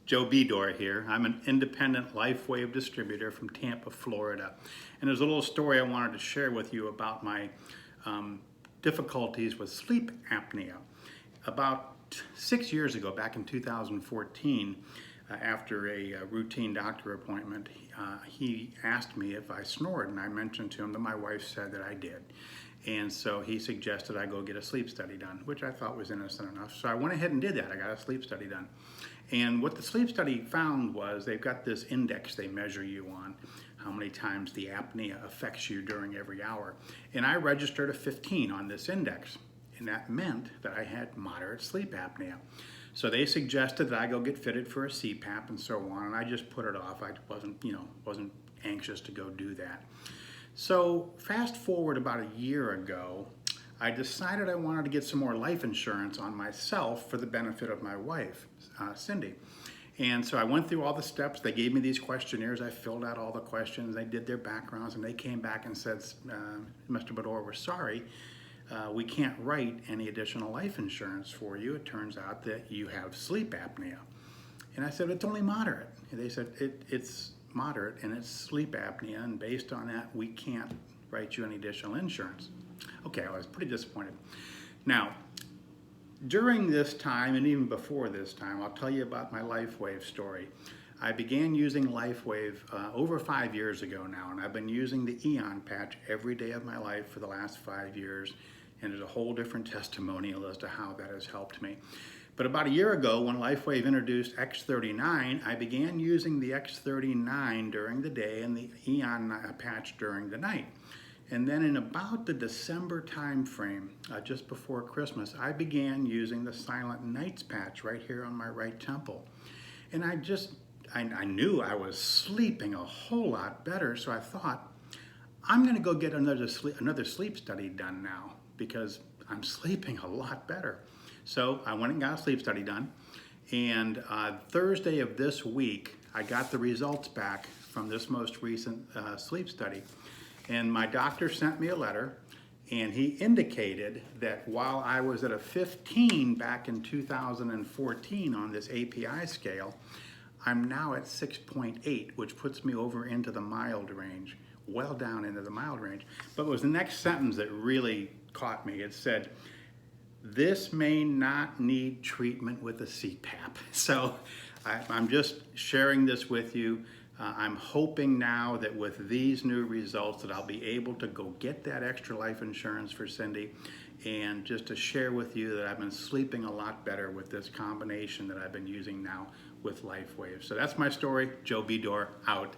Joe Bedore here. I'm an independent LifeWave distributor from Tampa, Florida. And there's a little story I wanted to share with you about my difficulties with sleep apnea. About 6 years ago, back in 2014, after a routine doctor appointment, he asked me if I snored, and I mentioned to him that my wife said that I did. And so he suggested I go get a sleep study done, which I thought was innocent enough. So I went ahead and did that. I got a sleep study done. And what the sleep study found was they've got this index they measure you on, how many times the apnea affects you during every hour. And I registered a 15 on this index, and that meant that I had moderate sleep apnea. So they suggested that I go get fitted for a CPAP and so on, and I just put it off. I wasn't anxious to go do that. So fast forward about a year ago, I decided I wanted to get some more life insurance on myself for the benefit of my wife, Cindy. And so I went through all the steps. They gave me these questionnaires. I filled out all the questions. They did their backgrounds, and they came back and said, Mr. Bedore, we're sorry. We can't write any additional life insurance for you. It turns out that you have sleep apnea. And I said, it's only moderate. And they said, it's moderate and it's sleep apnea, and based on that, we can't write you any additional insurance. Okay, I was pretty disappointed. Now, during this time, and even before this time, I'll tell you about my LifeWave story. I began using LifeWave over 5 years ago now, and I've been using the Eon patch every day of my life for the last 5 years, and there's a whole different testimonial as to how that has helped me. But about a year ago, when LifeWave introduced X39, I began using the X39 during the day and the Eon patch during the night. And then in about the December time frame, just before Christmas, I began using the Silent Nights patch right here on my right temple. And I knew I was sleeping a whole lot better, so I thought, I'm gonna go get another sleep study done now because I'm sleeping a lot better. So I went and got a sleep study done, and Thursday of this week, I got the results back from this most recent sleep study. And my doctor sent me a letter, and he indicated that while I was at a 15 back in 2014 on this API scale, I'm now at 6.8, which puts me over into the mild range, well down into the mild range. But it was the next sentence that really caught me. It said, this may not need treatment with a CPAP. So I'm just sharing this with you. I'm hoping now that with these new results that I'll be able to go get that extra life insurance for Cindy, and just to share with you that I've been sleeping a lot better with this combination that I've been using now with LifeWave. So that's my story. Joe Bedore, out.